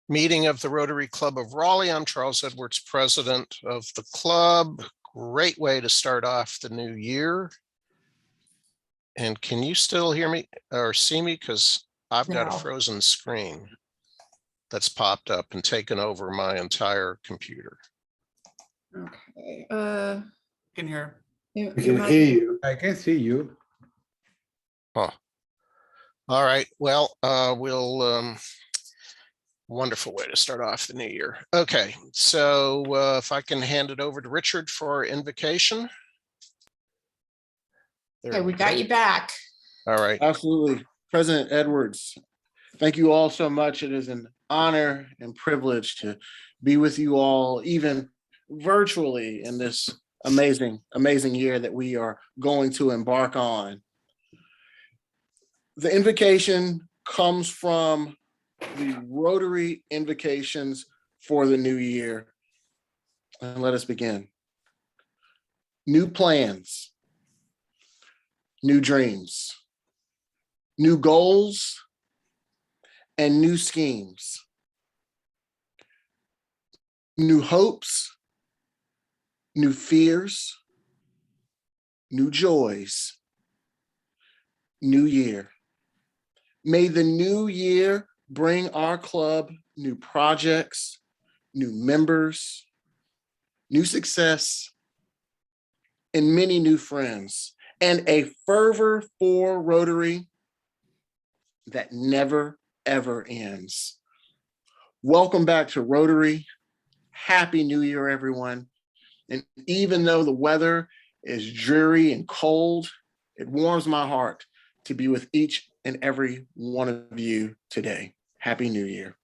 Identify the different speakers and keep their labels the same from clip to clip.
Speaker 1: Meeting of the Rotary Club of Raleigh. I'm Charles Edwards, president of the club. Great way to start off the new year. And can you still hear me or see me? Because I've got a frozen screen that's popped up and taken over my entire computer.
Speaker 2: Okay.
Speaker 3: Can hear.
Speaker 4: I can hear you. I can see you.
Speaker 1: Oh, all right. Well, wonderful way to start off the new year. Okay, so if I can hand it over to Richard for invocation.
Speaker 2: Okay, we got you back.
Speaker 1: All right.
Speaker 5: Absolutely. President Edwards, thank you all so much. It is an honor and privilege to be with you all, even virtually, in this amazing year that we are going to embark on. The invocation comes from the Rotary invocations for the new year. And let us begin. New plans, new dreams, new goals, and new schemes. New hopes, new fears, new joys, new year. May the new year bring our club new projects, new members, new success, and many new friends, and a fervor for Rotary that never, ever ends. Welcome back to Rotary. Happy New Year, everyone. And even though the weather is dreary and cold, it warms my heart to be with each and every one of you today. Happy New Year.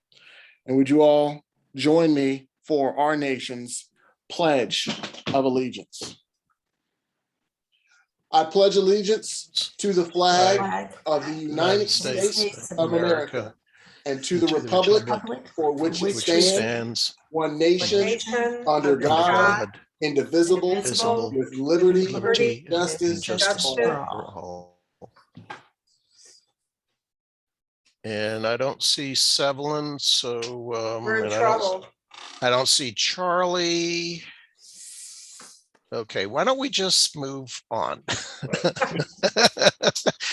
Speaker 5: And would you all join me for our nation's Pledge of Allegiance? I pledge allegiance to the flag of the United States of America and to the republic for which it stands, one nation, under God, indivisible, with liberty, justice for all.
Speaker 1: And I don't see Sevelin, so
Speaker 2: We're in trouble.
Speaker 1: I don't see Charlie. Okay, why don't we just move on?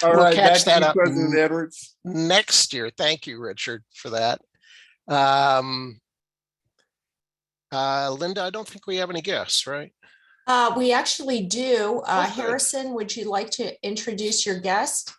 Speaker 5: All
Speaker 1: We'll
Speaker 5: right,
Speaker 1: catch that up
Speaker 5: President Edwards.
Speaker 1: next year. Thank you, Richard, for that. Linda, I don't think we have any guests, right?
Speaker 2: We actually do.
Speaker 1: good.
Speaker 2: Harrison, would you like to introduce your guest?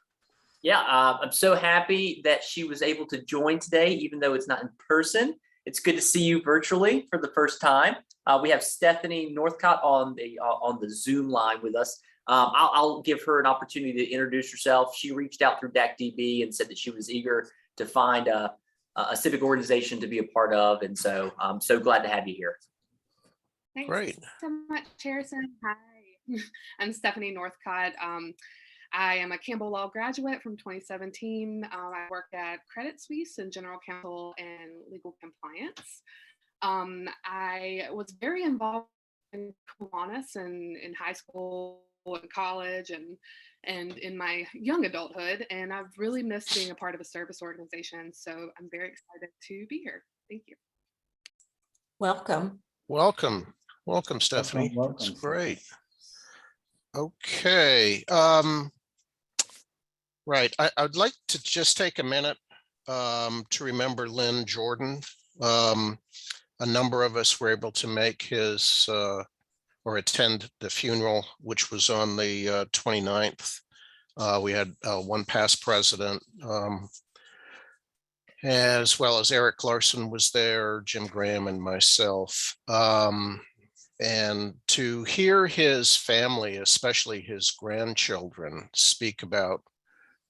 Speaker 6: Yeah, I'm so happy that she was able to join today, even though it's not in person. It's good to see you virtually for the first time. We have Stephanie Northcott on the Zoom line with us. I'll give her an opportunity to introduce herself. She reached out through DACDB and said that she was eager to find a civic organization to be a part of, and so I'm so glad to have you here.
Speaker 7: Thanks
Speaker 1: Great.
Speaker 7: so much, Harrison. Hi, I'm Stephanie Northcott. I am a Campbell Law graduate from 2017. I worked at Credit Suisse in general counsel and legal compliance. I was very involved in Kiwanis and in high school and college and in my young adulthood, and I've really missed being a part of a service organization. So I'm very excited to be here. Thank you.
Speaker 2: Welcome.
Speaker 1: Welcome, Stephanie.
Speaker 4: Welcome,
Speaker 1: That's great. Okay. Right. I'd like to just take a minute to remember Lynn Jordan. A number of us were able to make his or attend the funeral, which was on the 29th. We had one past president, as well as Eric Larson was there, Jim Graham and myself. And to hear his family, especially his grandchildren, speak about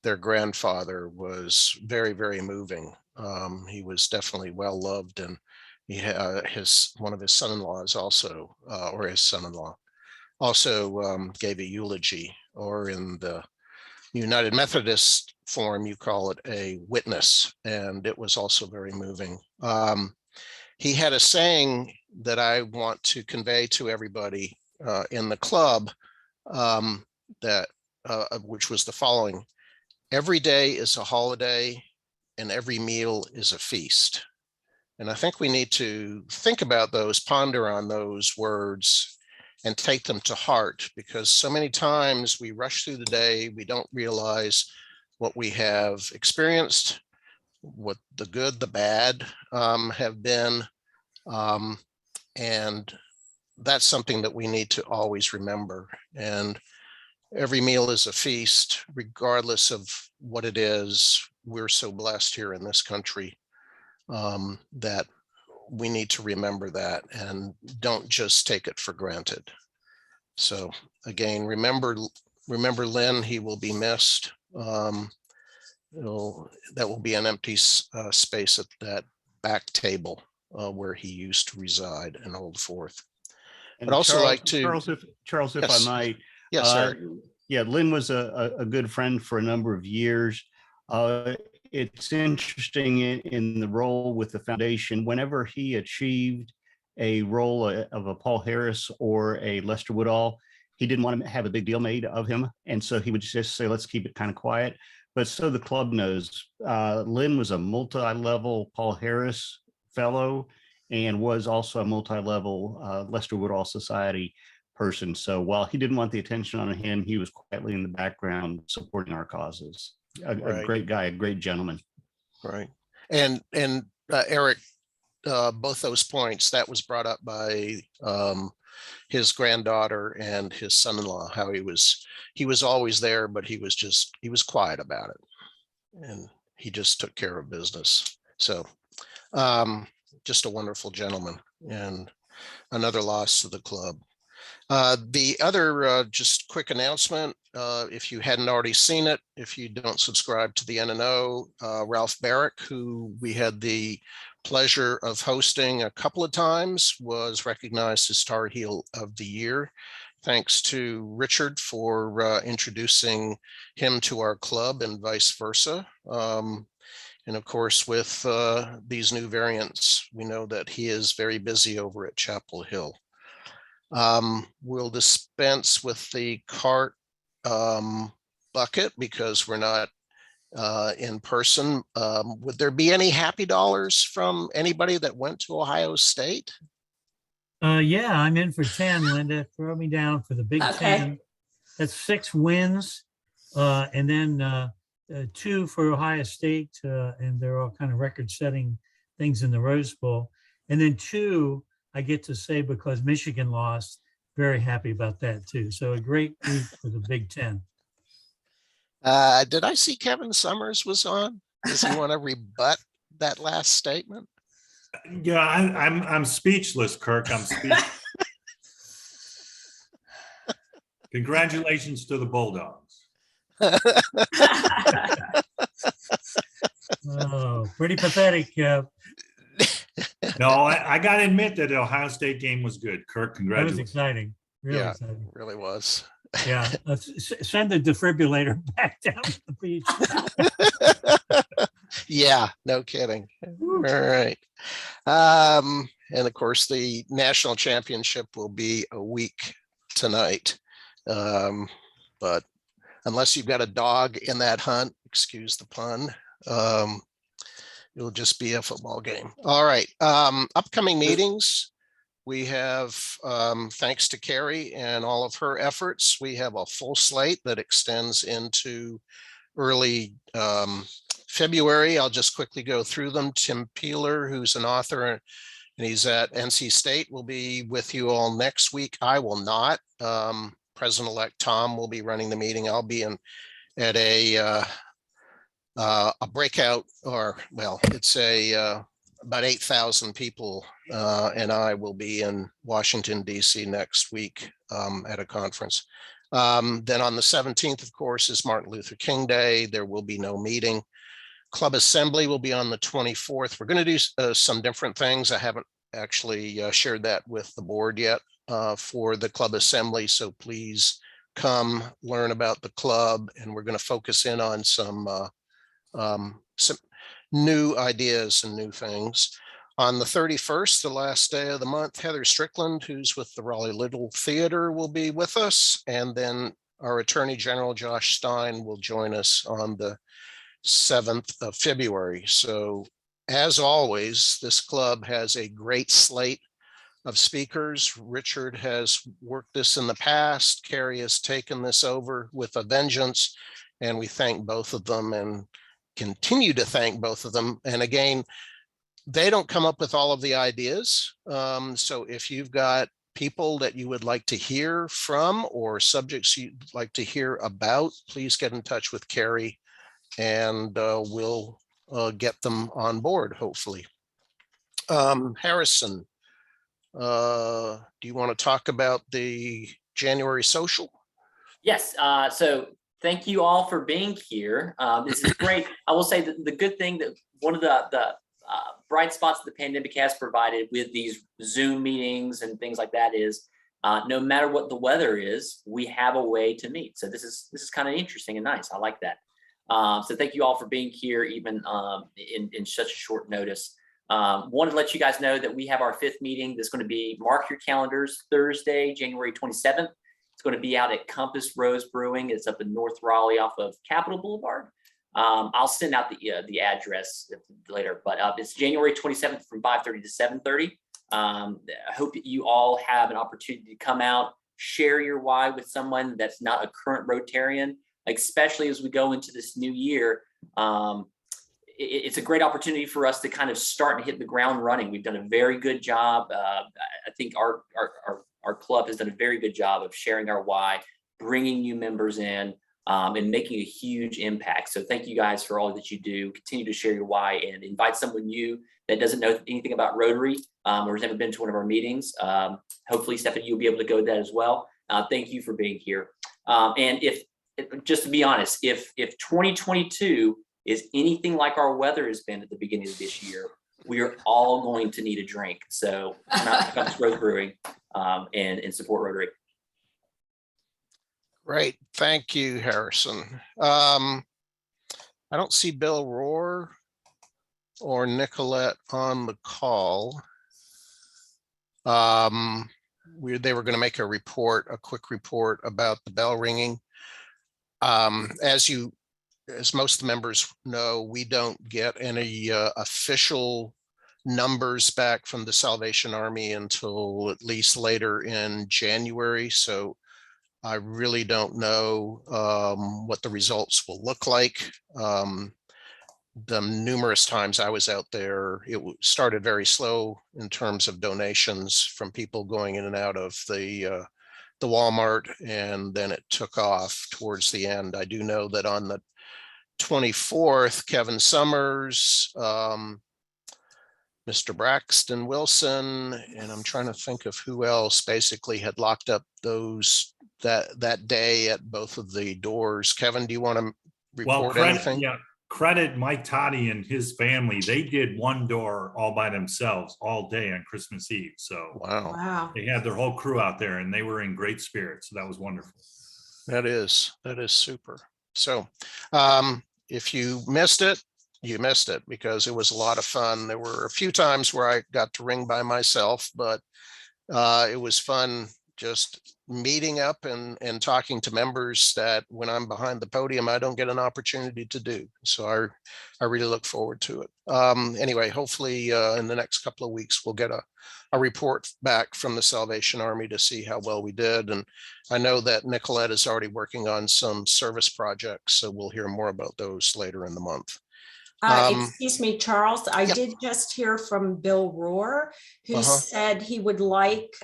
Speaker 1: their grandfather was very, very moving. He was definitely well loved, and he had one of his son-in-laws also, or his son-in-law also gave a eulogy, or in the United Methodist form, you call it a witness, and it was also very moving. He had a saying that I want to convey to everybody in the club, which was the following: every day is a holiday and every meal is a feast. And I think we need to think about those, ponder on those words and take them to heart, because so many times we rush through the day, we don't realize what we have experienced, what the good, the bad have been. And that's something that we need to always remember. And every meal is a feast, regardless of what it is. We're so blessed here in this country that we need to remember that and don't just take it for granted. So again, remember Lynn, he will be missed. That will be an empty space at that back table where he used to reside in Old Forth.
Speaker 8: And
Speaker 1: I'd also like to
Speaker 8: Charles, if
Speaker 1: Yes.
Speaker 8: I might.
Speaker 1: Yes, sir.
Speaker 8: Yeah, Lynn was a good friend for a number of years. It's interesting in the role with the foundation, whenever he achieved a role of a Paul Harris or a Lester Woodall, he didn't want to have a big deal made of him. And so he would just say, let's keep it kind of quiet. But so the club knows, Lynn was a multi-level Paul Harris fellow and was also a multi-level Lester Woodall Society person. So while he didn't want the attention on him, he was quietly in the background supporting our causes. A great guy, a great gentleman.
Speaker 1: Right. And Eric, both those points, that was brought up by his granddaughter and his son-in-law, how he was always there, but he was quiet about it. And he just took care of business. So just a wonderful gentleman and another loss to the club. The other just quick announcement, if you hadn't already seen it, if you don't subscribe to the NNO, Ralph Barrick, who we had the pleasure of hosting a couple of times, was recognized as Tar Heel of the Year. Thanks to Richard for introducing him to our club and vice versa. And of course, with these new variants, we know that he is very busy over at Chapel Hill. We'll dispense with the cart bucket because we're not in person. Would there be any happy dollars from anybody that went to Ohio State?
Speaker 9: Yeah, I'm in for 10, Linda. Throw me down for the Big
Speaker 2: Okay.
Speaker 9: 10. That's 6 wins, and then 2 for Ohio State, and they're all kind of record-setting things in the Rose Bowl. And then 2, I get to say, because Michigan lost, very happy about that too. So a great week for the Big 10.
Speaker 1: Did I see Kevin Summers was on? Does he want to rebut that last statement?
Speaker 10: Yeah, I'm speechless, Kirk. I'm speechless. Congratulations to the Bulldogs.
Speaker 9: Oh, pretty pathetic.
Speaker 10: No, I got to admit that the Ohio State game was good. Kirk,
Speaker 9: That was
Speaker 10: congratulations.
Speaker 9: exciting. Really
Speaker 1: Yeah.
Speaker 9: exciting.
Speaker 1: It really was.
Speaker 9: Yeah. Send the defibrillator back down to the beach.
Speaker 1: Yeah, no kidding. All right. And of course, the national championship will be a week tonight. But unless you've got a dog in that hunt, excuse the pun, it'll just be a football game. All right. Upcoming meetings. We have, thanks to Carrie and all of her efforts, we have a full slate that extends into early February. I'll just quickly go through them. Tim Peeler, who's an author and he's at NC State, will be with you all next week. I will not. President-elect Tom will be running the meeting. I'll be in at a breakout, or well, it's about 8,000 people, and I will be in Washington, D.C. next week at a conference. Then on the 17th, of course, is Martin Luther King Day. There will be no meeting. Club Assembly will be on the 24th. We're going to do some different things. I haven't actually shared that with the board yet for the Club Assembly. So please come learn about the club, and we're going to focus in on some new ideas and new things. On the 31st, the last day of the month, Heather Strickland, who's with the Raleigh Little Theater, will be with us. And then our Attorney General, Josh Stein, will join us on the 7th of February. So as always, this club has a great slate of speakers. Richard has worked this in the past. Carrie has taken this over with a vengeance, and we thank both of them and continue to thank both of them. And again, they don't come up with all of the ideas. So if you've got people that you would like to hear from or subjects you'd like to hear about, please get in touch with Carrie and we'll get them on board, hopefully. Harrison, do you want to talk about the January social?
Speaker 6: Yes. So thank you all for being here. This is great. I will say that the good thing that one of the bright spots that the pandemic has provided with these Zoom meetings and things like that is no matter what the weather is, we have a way to meet. So this is kind of interesting and nice. I like that. So thank you all for being here, even in such a short notice. Wanted to let you guys know that we have our 5th meeting that's going to be, mark your calendars, Thursday, January 27th. It's going to be out at Compass Rose Brewing. It's up in North Raleigh off of Capitol Boulevard. I'll send out the address later, but it's January 27th from 5:30 to 7:30. I hope that you all have an opportunity to come out, share your why with someone that's not a current Rotarian, especially as we go into this new year. It's a great opportunity for us to kind of start and hit the ground running. We've done a very good job. I think our club has done a very good job of sharing our why, bringing new members in, and making a huge impact. So thank you guys for all that you do. Continue to share your why and invite someone new that doesn't know anything about Rotary or has never been to one of our meetings. Hopefully, Stephanie, you'll be able to go to that as well. Thank you for being here. And just to be honest, if 2022 is anything like our weather has been at the beginning of this year, we are all going to need a drink. So come to Rose Brewing and support Rotary.
Speaker 1: Great. Thank you, Harrison. I don't see Bill Rohr or Nicolette on the call. They were going to make a quick report about the bell ringing. As most members know, we don't get any official numbers back from the Salvation Army until at least later in January. So I really don't know what the results will look like. The numerous times I was out there, it started very slow in terms of donations from people going in and out of the Walmart, and then it took off towards the end. I do know that on the 24th, Kevin Summers, Mr. Braxton Wilson, and I'm trying to think of who else basically had locked up that day at both of the doors. Kevin, do you want to report anything?
Speaker 10: Yeah, credit Mike Toddy and his family. They did one door all by themselves all day on Christmas Eve. So
Speaker 2: Wow.
Speaker 10: they had their whole crew out there and they were in great spirits. So that was wonderful.
Speaker 1: That is super. So if you missed it, you missed it, because it was a lot of fun. There were a few times where I got to ring by myself, but it was fun just meeting up and talking to members that when I'm behind the podium, I don't get an opportunity to do. So I really look forward to it. Anyway, hopefully in the next couple of weeks, we'll get a report back from the Salvation Army to see how well we did. And I know that Nicolette is already working on some service projects, so we'll hear more about those later in the month.
Speaker 2: Excuse me, Charles, I
Speaker 1: Yep.
Speaker 2: did just hear from Bill Rohr, who said he would like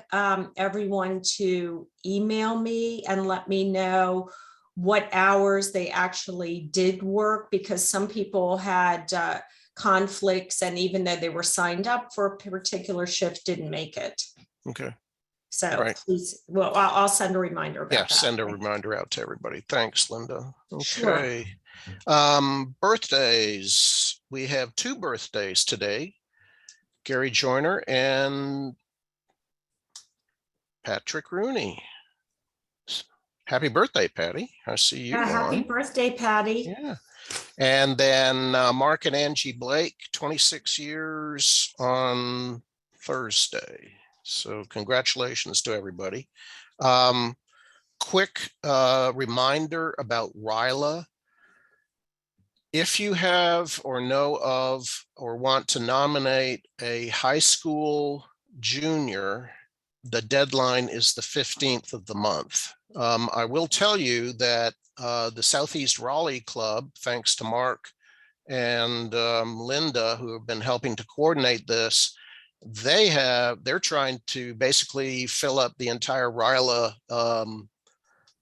Speaker 2: everyone to email me and let me know what hours they actually did work, because some people had conflicts, and even though they were signed up for a particular shift, didn't make it.
Speaker 1: Okay.
Speaker 2: So
Speaker 1: Right.
Speaker 2: please, well, I'll send a reminder about that.
Speaker 1: Send a reminder out to everybody. Thanks, Linda.
Speaker 2: Sure.
Speaker 1: Okay. Birthdays. We have 2 birthdays today. Gary Joyner and Patrick Rooney. Happy birthday, Patty. I see you.
Speaker 2: Happy birthday, Patty.
Speaker 1: Yeah. And then Mark and Angie Blake, 26 years on Thursday. So congratulations to everybody. quick reminder about RILA. If you have or know of or want to nominate a high school junior, the deadline is the 15th of the month. I will tell you that the Southeast Raleigh Club, thanks to Mark and Linda, who have been helping to coordinate this, they're trying to basically fill up the entire RILA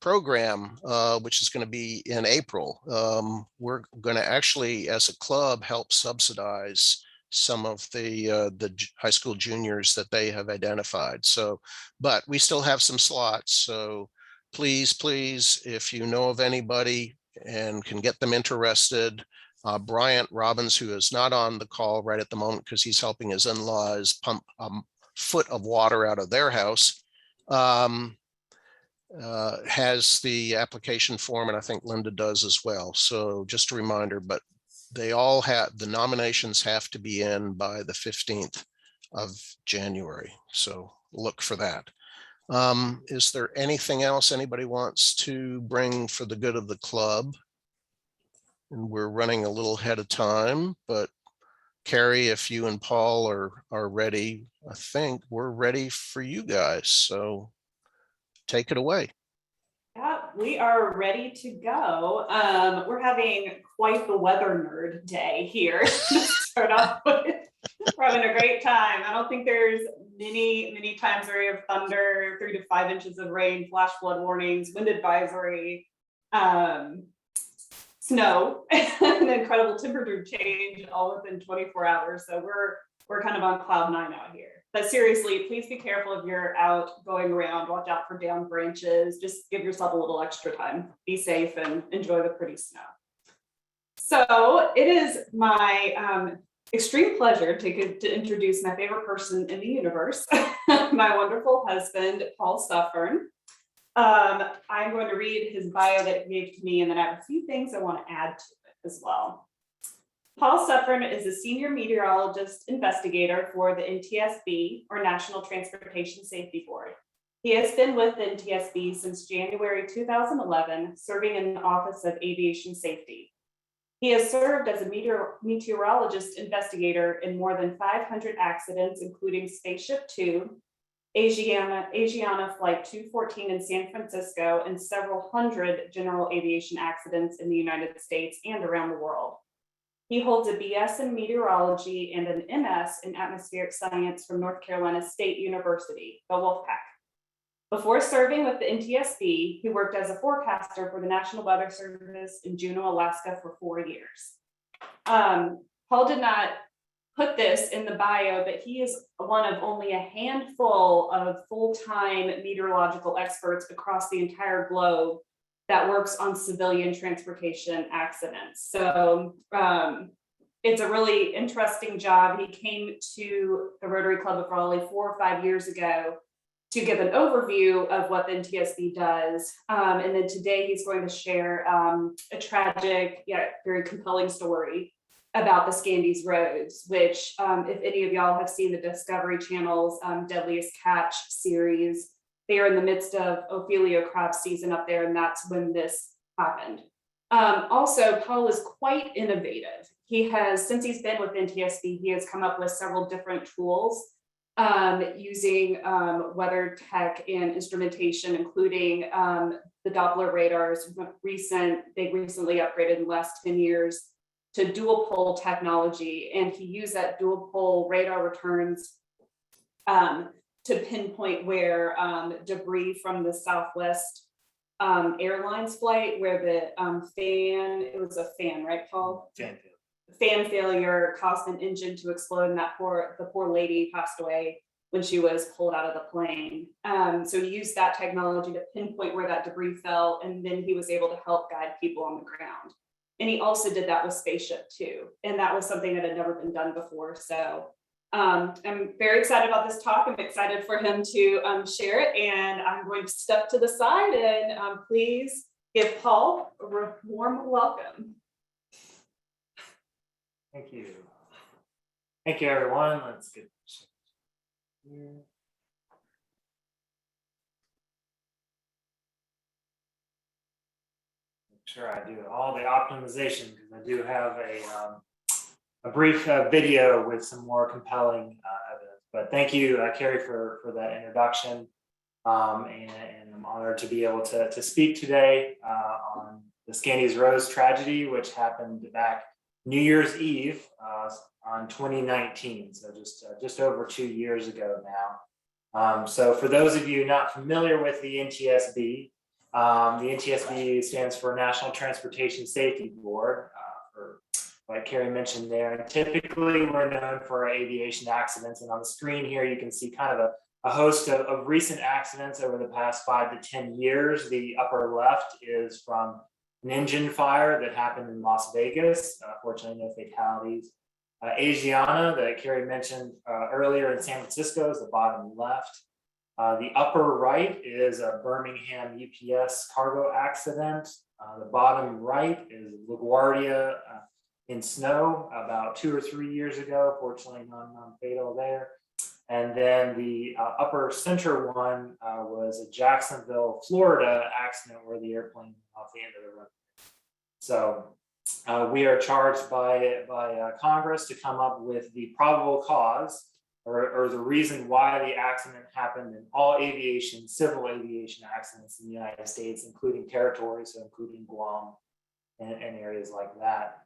Speaker 1: program, which is going to be in April. We're going to actually, as a club, help subsidize some of the high school juniors that they have identified. So, but we still have some slots. So please, if you know of anybody and can get them interested, Bryant Robbins, who is not on the call right at the moment because he's helping his in-laws pump a foot of water out of their house, has the application form, and I think Linda does as well. So just a reminder, but they all have, the nominations have to be in by the 15th of January. So look for that. Is there anything else anybody wants to bring for the good of the club? And we're running a little ahead of time, but Carrie, if you and Paul are ready, I think we're ready for you guys. So take it away.
Speaker 11: Yeah, we are ready to go. We're having quite the weather nerd day here to start off with. We're having a great time. I don't think there's many times where we have thunder, 3 to 5 inches of rain, flash flood warnings, wind advisory, snow, an incredible temperature change all within 24 hours. So we're kind of on cloud 9 out here. But seriously, please be careful if you're out going around. Watch out for downed branches. Just give yourself a little extra time. Be safe and enjoy the pretty snow. So it is my extreme pleasure to introduce my favorite person in the universe, my wonderful husband, Paul Suffern. I'm going to read his bio that he gave to me, and then I have a few things I want to add to it as well. Paul Suffern is a senior meteorologist investigator for the Ntsb, or National Transportation Safety Board. He has been with the Ntsb since January 2011, serving in the Office of Aviation Safety. He has served as a meteorologist investigator in more than 500 accidents, including Spaceship Two, Asiana Flight 214 in San Francisco, and several hundred general aviation accidents in the United States and around the world. He holds a BS in meteorology and an MS in atmospheric science from North Carolina State University, the Wolfpack. Before serving with the Ntsb, he worked as a forecaster for the National Weather Service in Juneau, Alaska for 4 years. Paul did not put this in the bio, but he is one of only a handful of full-time meteorological experts across the entire globe that works on civilian transportation accidents. So it's a really interesting job. He came to the Rotary Club of Raleigh 4 or 5 years ago to give an overview of what the Ntsb does. And then today he's going to share a tragic, yet very compelling story about the Scandies roads, which if any of y'all have seen the Discovery Channel's Deadliest Catch series, they are in the midst of Ophelia crab season up there, and that's when this happened. Also, Paul is quite innovative. He has, since he's been with Ntsb, he has come up with several different tools using weather tech and instrumentation, including the Doppler radars. They recently upgraded in the last 10 years to dual pole technology, and he used that dual pole radar returns to pinpoint where debris from the Southwest Airlines flight, where the it was a fan, right, Paul? Fan failure caused an engine to explode, and the poor lady passed away when she was pulled out of the plane. So he used that technology to pinpoint where that debris fell, and then he was able to help guide people on the ground. And he also did that with Spaceship Two, and that was something that had never been done before. So I'm very excited about this talk. I'm excited for him to share it, and I'm going to step to the side and please give Paul a warm welcome.
Speaker 12: Thank you. Thank you, everyone. Let's get here. sure I do all the optimization because I do have a brief video with some more compelling evidence. But thank you, Carrie, for that introduction. And I'm honored to be able to speak today on the Scandies Rose tragedy, which happened back New Year's Eve on 2019. So just over 2 years ago now. So for those of you not familiar with the Ntsb, the Ntsb stands for National Transportation Safety Board, like Carrie mentioned there. And typically we're known for our aviation accidents. And on the screen here, you can see kind of a host of recent accidents over the past 5 to 10 years. The upper left is from an engine fire that happened in Las Vegas. Fortunately, no fatalities. Asiana, that Carrie mentioned earlier in San Francisco, is the bottom left. The upper right is a Birmingham UPS cargo accident. The bottom right is LaGuardia in snow about 2 or 3 years ago. Fortunately, non-fatal there. And then the upper center one was a Jacksonville, Florida accident where the airplane went off the end of the runway. So we are charged by Congress to come up with the probable cause or the reason why the accident happened in all aviation, civil aviation accidents in the United States, including territories, so including Guam and areas like that.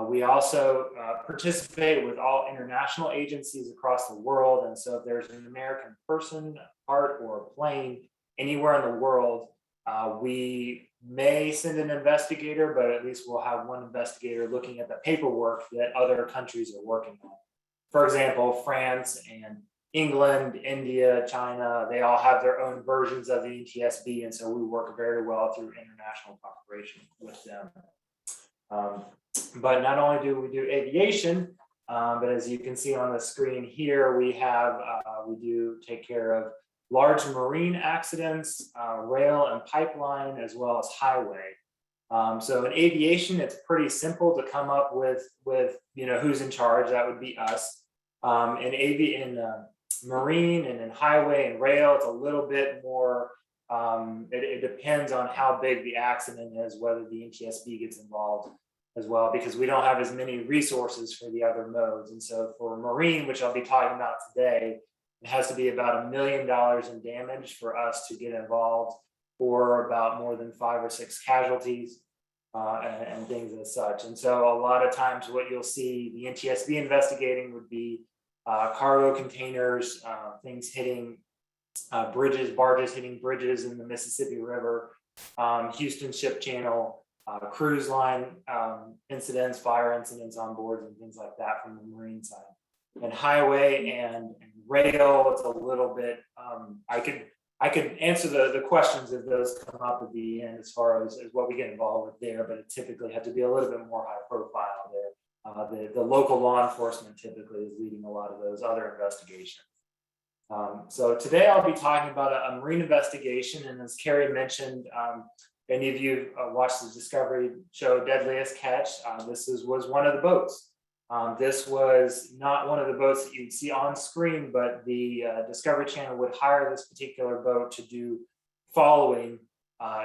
Speaker 12: We also participate with all international agencies across the world. And so if there's an American person, part, or a plane anywhere in the world, we may send an investigator, but at least we'll have one investigator looking at the paperwork that other countries are working on. For example, France and England, India, China, they all have their own versions of the Ntsb. And so we work very well through international cooperation with them. But not only do we do aviation, but as you can see on the screen here, we do take care of large marine accidents, rail and pipeline, as well as highway. So in aviation, it's pretty simple to come up with who's in charge. That would be us. In marine and in highway and rail, it's a little bit more. It depends on how big the accident is, whether the Ntsb gets involved as well, because we don't have as many resources for the other modes. And so for marine, which I'll be talking about today, it has to be about $1 million in damage for us to get involved, or about more than 5 or 6 casualties and things as such. And so a lot of times what you'll see the Ntsb investigating would be cargo containers, things hitting bridges, barges hitting bridges in the Mississippi River, Houston Ship Channel, cruise line incidents, fire incidents on boards and things like that from the marine side. And highway and rail, it's a little bit, I could answer the questions if those come up at the end as far as what we get involved with there, but it typically had to be a little bit more high profile there. The local law enforcement typically is leading a lot of those other investigations. So today I'll be talking about a marine investigation, and as Carrie mentioned, any of you watched the Discovery show Deadliest Catch, this was one of the boats. This was not one of the boats that you'd see on screen, but the Discovery Channel would hire this particular boat to do following,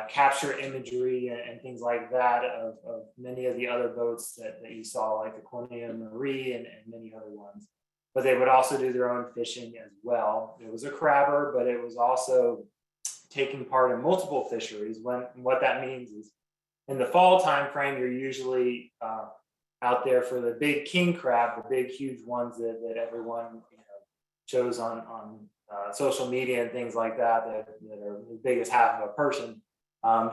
Speaker 12: capture imagery and things like that of many of the other boats that you saw, like the Cornea Marie and many other ones. But they would also do their own fishing as well. It was a crabber, but it was also taking part in multiple fisheries. What that means is in the fall time frame, you're usually out there for the big king crab, the big huge ones that everyone shows on social media and things like that are as big as half of a person.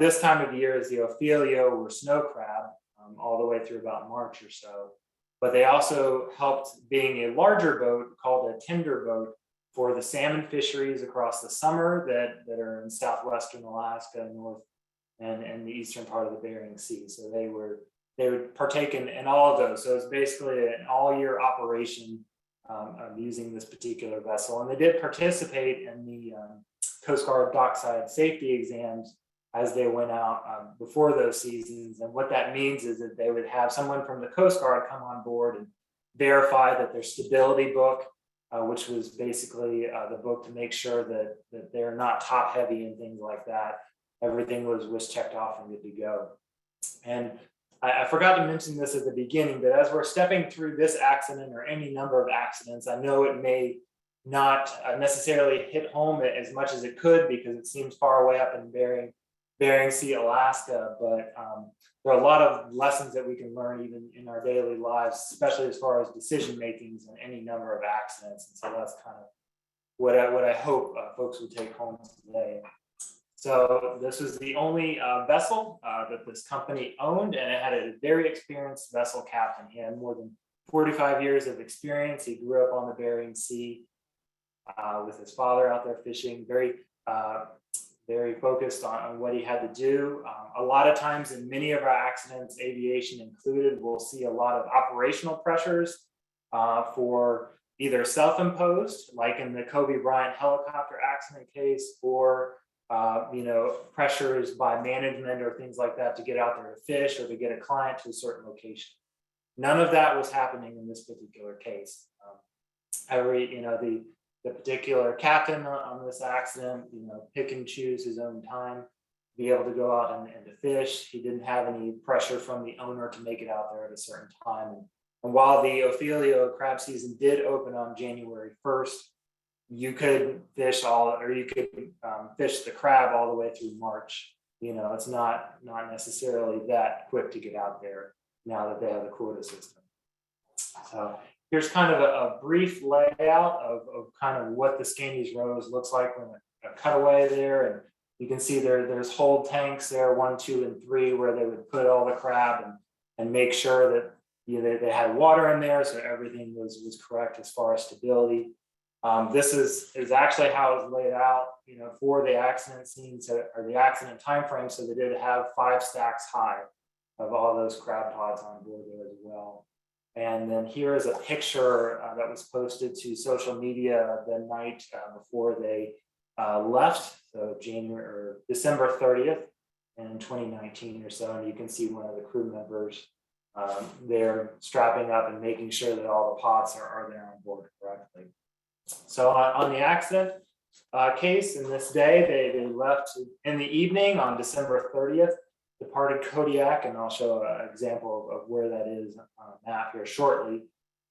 Speaker 12: This time of year is the Ophelio or snow crab, all the way through about March or so. But they also helped being a larger boat called a tender boat for the salmon fisheries across the summer that are in southwestern Alaska, north and the eastern part of the Bering Sea. So they would partake in all of those. So it's basically an all-year operation of using this particular vessel. And they did participate in the Coast Guard dockside safety exams as they went out before those seasons. And what that means is that they would have someone from the Coast Guard come on board and verify that their stability book, which was basically the book to make sure that they're not top heavy and things like that, everything was checked off and good to go. And I forgot to mention this at the beginning, but as we're stepping through this accident or any number of accidents, I know it may not necessarily hit home as much as it could because it seems far away up in Bering Sea, Alaska, but there are a lot of lessons that we can learn even in our daily lives, especially as far as decision makings and any number of accidents. And so that's kind of what I hope folks will take home today. So this was the only vessel that this company owned, and it had a very experienced vessel captain. He had more than 45 years of experience. He grew up on the Bering Sea with his father out there fishing, very focused on what he had to do. A lot of times in many of our accidents, aviation included, we'll see a lot of operational pressures for either self-imposed, like in the Kobe Bryant helicopter accident case, or pressures by management or things like that to get out there to fish or to get a client to a certain location. None of that was happening in this particular case. The particular captain on this accident, pick and choose his own time, be able to go out and to fish. He didn't have any pressure from the owner to make it out there at a certain time. And while the Ophelio crab season did open on January 1st, you could fish fish the crab all the way through March. It's not necessarily that quick to get out there now that they have the quota system. So here's kind of a brief layout of kind of what the Scandies Rose looks like when a cutaway there. And you can see there's hold tanks there, 1, 2, and 3, where they would put all the crab and make sure that they had water in there, so everything was correct as far as stability. This is actually how it was laid out, for the accident scenes or the accident time frame. So they did have 5 stacks high of all those crab pods on board there as well. And then here is a picture that was posted to social media the night before they left, so December 30th in 2019 or so. And you can see one of the crew members there strapping up and making sure that all the pods are there on board correctly. So on the accident case, in this day, they left in the evening on December 30th, departed Kodiak, and I'll show an example of where that is on a map here shortly.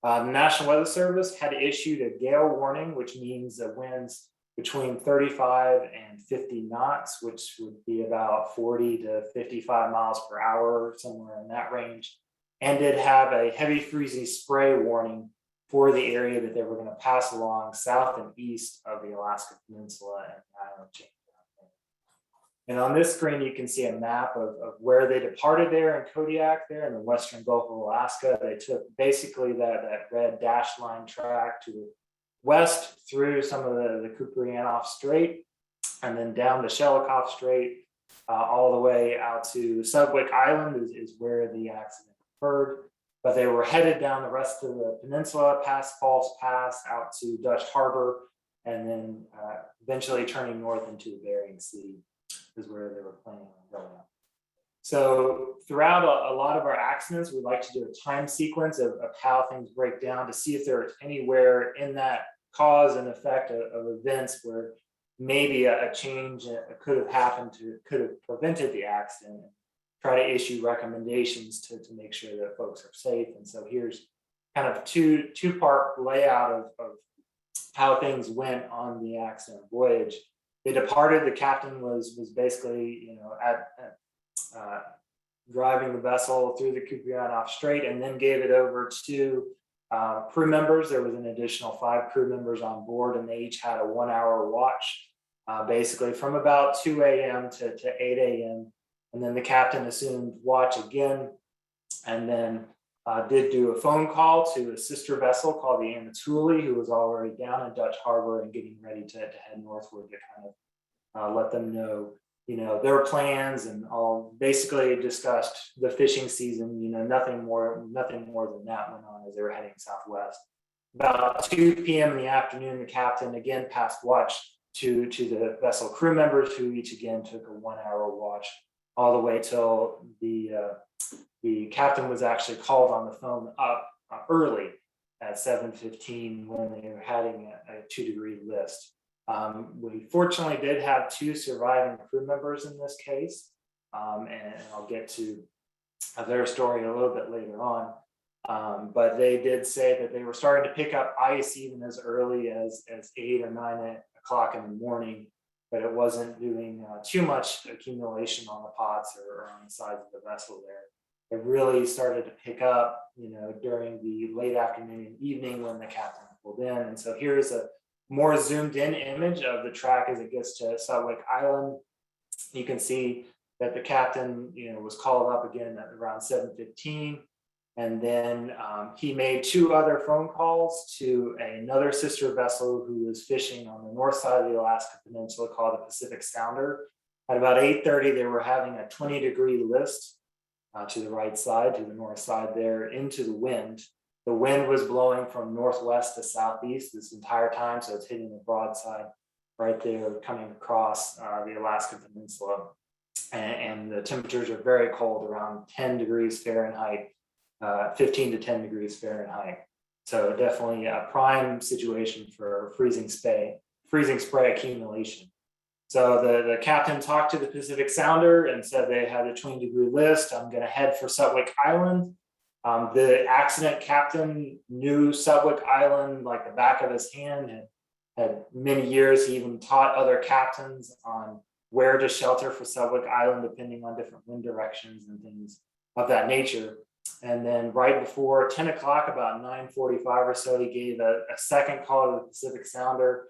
Speaker 12: The National Weather Service had issued a gale warning, which means winds between 35 and 50 knots, which would be about 40 to 55 miles per hour, somewhere in that range, and did have a heavy freezing spray warning for the area that they were going to pass along south and east of the Alaska Peninsula and the island chain. And on this screen, you can see a map of where they departed there in Kodiak there in the western Gulf of Alaska. They took basically that red dashed line track to the west through some of the Kuprianof Strait and then down to Shelikof Strait all the way out to Subwick Island is where the accident occurred. But they were headed down the rest of the peninsula, past False Pass, out to Dutch Harbor, and then eventually turning north into the Bering Sea is where they were planning on going. So throughout a lot of our accidents, we like to do a time sequence of how things break down to see if there's anywhere in that cause and effect of events where maybe a change could have happened could have prevented the accident. Try to issue recommendations to make sure that folks are safe. And so here's kind of two-part layout of how things went on the accident voyage. They departed. The captain was basically, driving the vessel through the Kuprianof Strait, and then gave it over to crew members. There was an additional 5 crew members on board, and they each had a 1-hour watch, basically from about 2 a.m. to 8 a.m. And then the captain assumed watch again, and then did do a phone call to a sister vessel called the Anatoly, who was already down in Dutch Harbor and getting ready to head northward to kind of let them know, their plans, and all basically discussed the fishing season. Nothing more than that went on as they were heading southwest. About 2 p.m. in the afternoon, the captain again passed watch to the vessel crew members, who each again took a 1-hour watch, all the way till the captain was actually called on the phone up early at 7:15 when they were having a 2-degree list. We fortunately did have 2 surviving crew members in this case, and I'll get to their story a little bit later on. But they did say that they were starting to pick up ice even as early as 8 or 9 o'clock in the morning, but it wasn't doing too much accumulation on the pots or on the sides of the vessel there. It really started to pick up, during the late afternoon and evening when the captain pulled in. And so here's a more zoomed in image of the track as it gets to Sutwick Island. You can see that the captain, was called up again at around 7:15. And then he made 2 other phone calls to another sister vessel who was fishing on the north side of the Alaska Peninsula called the Pacific Sounder. At about 8:30, they were having a 20-degree list to the right side, to the north side there, into the wind. The wind was blowing from northwest to southeast this entire time, so it's hitting the broadside right there, coming across the Alaska Peninsula. And the temperatures are very cold, around 10 degrees Fahrenheit. 15 to 10 degrees Fahrenheit. So definitely a prime situation for freezing spray accumulation. So the captain talked to the Pacific Sounder and said they had a 20-degree list. I'm going to head for Sutwick Island. The accident captain knew Sutwick Island like the back of his hand, and had many years. He even taught other captains on where to shelter for Sutwick Island, depending on different wind directions and things of that nature. And then right before 10 o'clock, about 9:45 or so, he gave a second call to the Pacific Sounder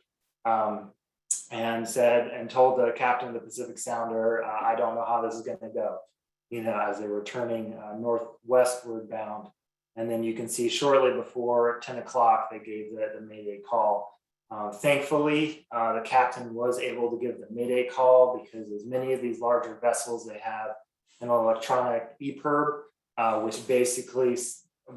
Speaker 12: and told the captain of the Pacific Sounder, I don't know how this is going to go, as they were turning northwestward bound. And then you can see shortly before 10 o'clock, they gave the Mayday call. Thankfully, the captain was able to give the Mayday call because as many of these larger vessels, they have an electronic EPIRB, which basically,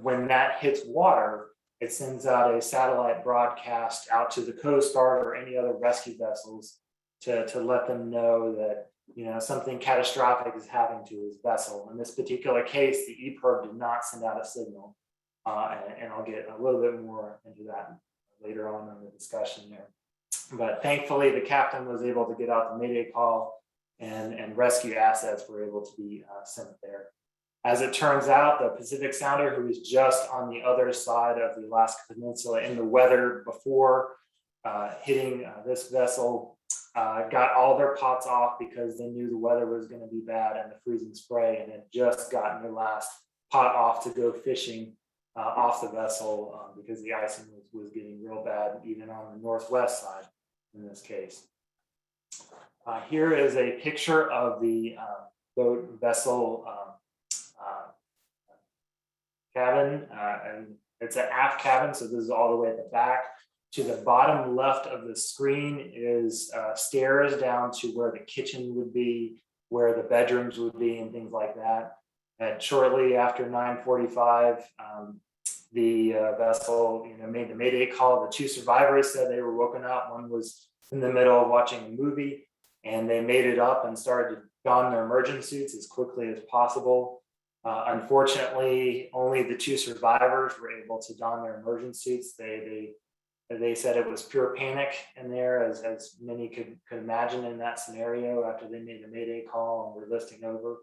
Speaker 12: when that hits water, it sends out a satellite broadcast out to the Coast Guard or any other rescue vessels to let them know that something catastrophic is happening to his vessel. In this particular case, the EPIRB did not send out a signal, and I'll get a little bit more into that later on in the discussion there. But thankfully, the captain was able to get out the Mayday call, and rescue assets were able to be sent there. As it turns out, the Pacific Sounder, who was just on the other side of the Alaska Peninsula in the weather before hitting this vessel, got all their pots off because they knew the weather was going to be bad and the freezing spray, and had just gotten their last pot off to go fishing off the vessel because the icing was getting real bad, even on the northwest side in this case. Here is a picture of the boat vessel cabin, and it's an aft cabin, so this is all the way at the back. To the bottom left of the screen is stairs down to where the kitchen would be, where the bedrooms would be, and things like that. And shortly after 9:45, the vessel made the Mayday call. The 2 survivors said they were woken up. One was in the middle of watching a movie, and they made it up and started to don their emergency suits as quickly as possible. Unfortunately, only the 2 survivors were able to don their emergency suits. They said it was pure panic in there, as many could imagine in that scenario after they made the Mayday call and were listing over.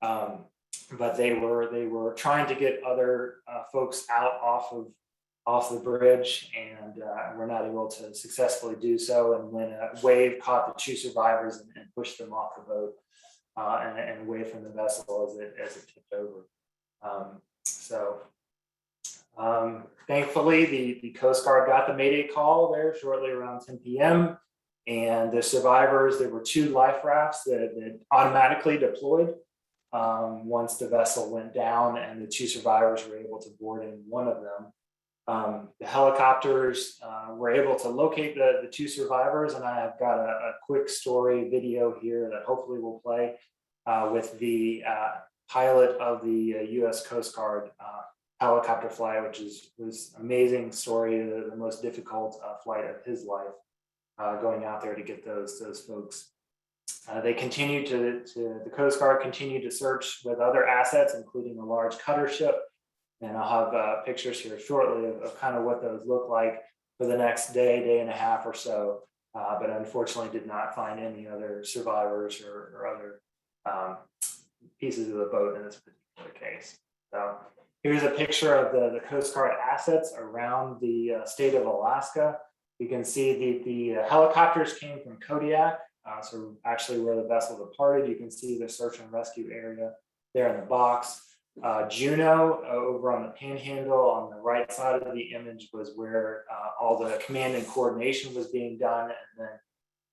Speaker 12: But they were trying to get other folks out off the bridge, and were not able to successfully do so. And when a wave caught the 2 survivors and pushed them off the boat and away from the vessel as it tipped over. Thankfully, the Coast Guard got the Mayday call there shortly around 10 p.m. And the survivors, there were 2 life rafts that automatically deployed once the vessel went down, and the 2 survivors were able to board in one of them. The helicopters were able to locate the 2 survivors, and I have got a quick story video here that hopefully will play with the pilot of the U.S. Coast Guard helicopter flight, which was an amazing story, the most difficult flight of his life, going out there to get those folks. They continued the Coast Guard continued to search with other assets, including a large cutter ship. And I'll have pictures here shortly of kind of what those look like for the next day and a half or so. But unfortunately did not find any other survivors or other pieces of the boat in this particular the case. So here's a picture of the Coast Guard assets around the state of Alaska. You can see the helicopters came from Kodiak, so actually where the vessel departed. You can see the search and rescue area there in the box. Juneau over on the Panhandle on the right side of the image was where all the command and coordination was being done, and then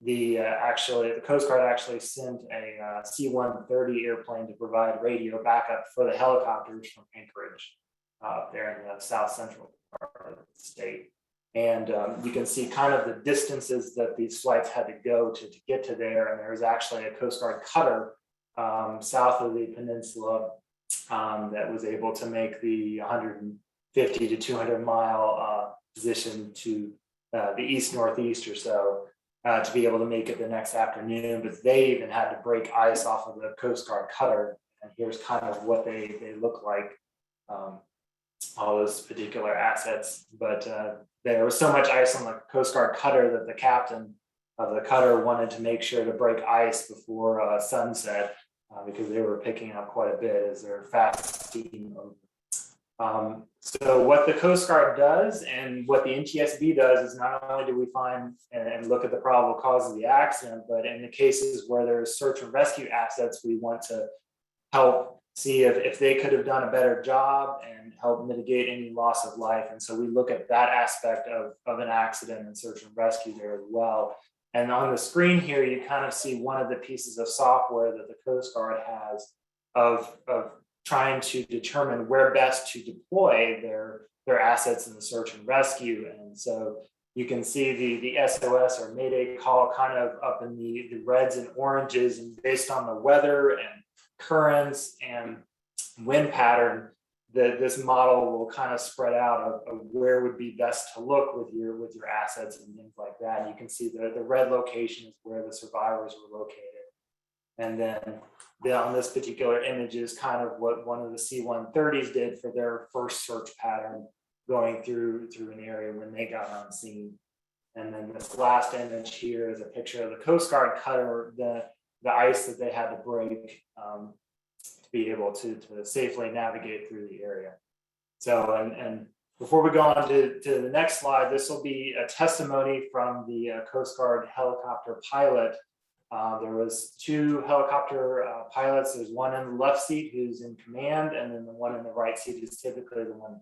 Speaker 12: the Coast Guard actually sent a C-130 airplane to provide radio backup for the helicopters from Anchorage there in the south central part of the state. And you can see kind of the distances that these flights had to go to get to there. And there was actually a Coast Guard cutter south of the peninsula that was able to make the 150 to 200 mile position to the east-northeast or so to be able to make it the next afternoon. But they even had to break ice off of the Coast Guard cutter. And here's kind of what they look like, all those particular assets. But there was so much ice on the Coast Guard cutter that the captain of the cutter wanted to make sure to break ice before sunset because they were picking up quite a bit as they're fast steaming over. So what the Coast Guard does and what the Ntsb does is not only do we find and look at the probable cause of the accident, but in the cases where there's search and rescue assets, we want to help see if they could have done a better job and help mitigate any loss of life. And so we look at that aspect of an accident and search and rescue there as well. And on the screen here, you kind of see one of the pieces of software that the Coast Guard has of trying to determine where best to deploy their assets in the search and rescue. And so you can see the SOS or Mayday call kind of up in the reds and oranges, and based on the weather and currents and wind pattern, this model will kind of spread out of where would be best to look with your assets and things like that. And you can see the red location is where the survivors were located. And then on this particular image is kind of what one of the C-130s did for their first search pattern going through an area when they got on scene. And then this last image here is a picture of the Coast Guard cutter, the ice that they had to break to be able to safely navigate through the area. So, and before we go on to the next slide, this will be a testimony from the Coast Guard helicopter pilot. There was two helicopter pilots. There's one in the left seat who's in command, and then the one in the right seat is typically the one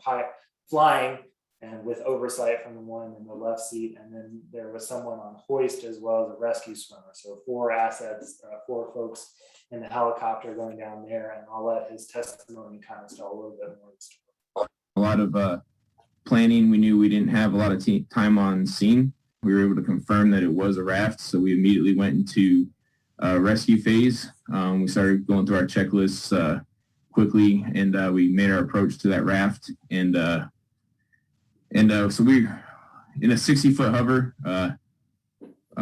Speaker 12: flying, and with oversight from the one in the left seat. And then there was someone on hoist as well as a rescue swimmer. So four assets, four folks in the helicopter going down there, and I'll let his testimony kind of tell a little bit more.
Speaker 13: A lot of planning. We knew we didn't have a lot of time on scene. We were able to confirm that it was a raft, so we immediately went into rescue phase. We started going through our checklists quickly, and we made our approach to that raft. And so we, in a 60-foot hover,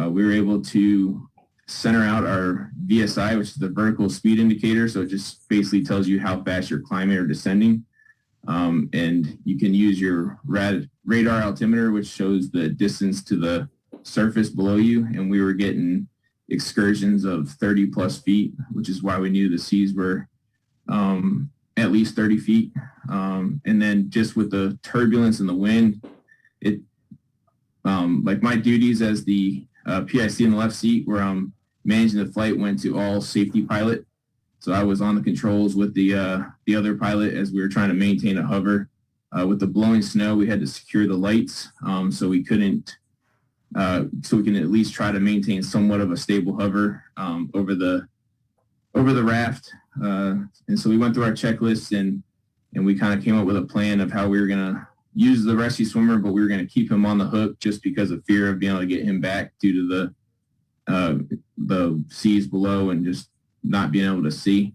Speaker 13: we were able to center out our VSI, which is the vertical speed indicator. So it just basically tells you how fast you're climbing or descending. And you can use your radar altimeter, which shows the distance to the surface below you. And we were getting excursions of 30 plus feet, which is why we knew the seas were at least 30 feet. And then just with the turbulence and the wind, it like my duties as the PIC in the left seat where I'm managing the flight went to all safety pilot. So I was on the controls with the other pilot as we were trying to maintain a hover. With the blowing snow, we had to secure the lights so we couldn't, so we can at least try to maintain somewhat of a stable hover over the raft. And so we went through our checklist and we kind of came up with a plan of how we were going to use the rescue swimmer, but we were going to keep him on the hook just because of fear of being able to get him back due to the seas below and just not being able to see.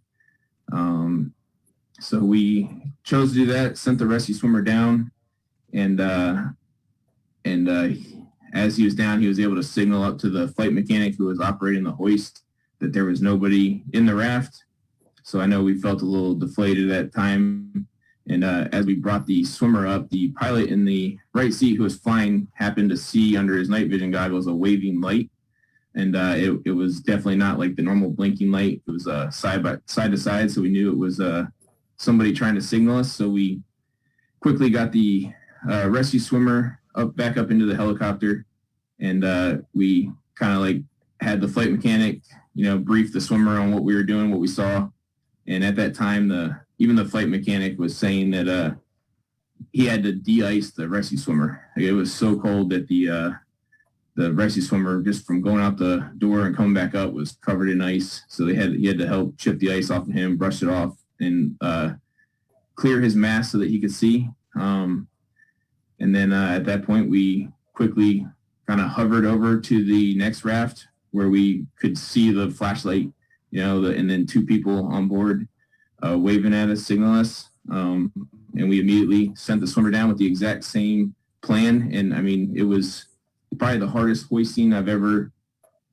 Speaker 13: So we chose to do that, sent the rescue swimmer down, and as he was down, he was able to signal up to the flight mechanic who was operating the hoist that there was nobody in the raft. So I know we felt a little deflated at that time. And as we brought the swimmer up, the pilot in the right seat who was flying happened to see under his night vision goggles a waving light. And it was definitely not like the normal blinking light. It was side to side, so we knew it was somebody trying to signal us. So we quickly got the rescue swimmer back up into the helicopter, and we kind of like had the flight mechanic, brief the swimmer on what we were doing, what we saw. And at that time, even the flight mechanic was saying that he had to de-ice the rescue swimmer. Like, it was so cold that the rescue swimmer, just from going out the door and coming back up, was covered in ice. So he had to help chip the ice off of him, brush it off, and clear his mask so that he could see. And then at that point, we quickly kind of hovered over to the next raft where we could see the flashlight, and then two people on board waving at us, signaling us. And we immediately sent the swimmer down with the exact same plan. And I mean, it was probably the hardest hoisting I've ever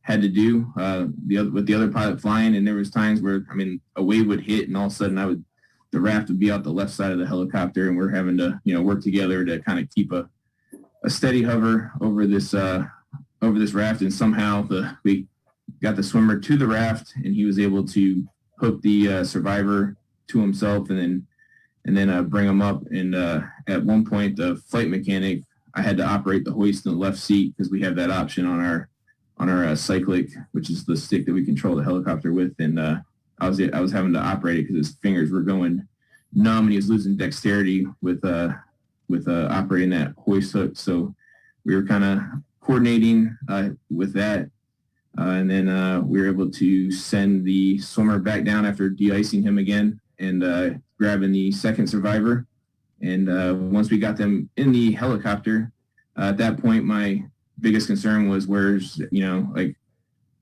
Speaker 13: had to do with the other pilot flying. And there was times where, I mean, a wave would hit and all of a sudden the raft would be out the left side of the helicopter, and we're having to, work together to kind of keep a steady hover over this raft. And somehow we got the swimmer to the raft, and he was able to hook the survivor to himself, and then bring him up. And at one point, the flight mechanic, I had to operate the hoist in the left seat because we have that option on our cyclic, which is the stick that we control the helicopter with. And I was having to operate it because his fingers were going numb, and he was losing dexterity with operating that hoist hook. So we were kind of coordinating with that. And then we were able to send the swimmer back down after de-icing him again, and grabbing the second survivor. And once we got them in the helicopter, at that point, my biggest concern was where's, like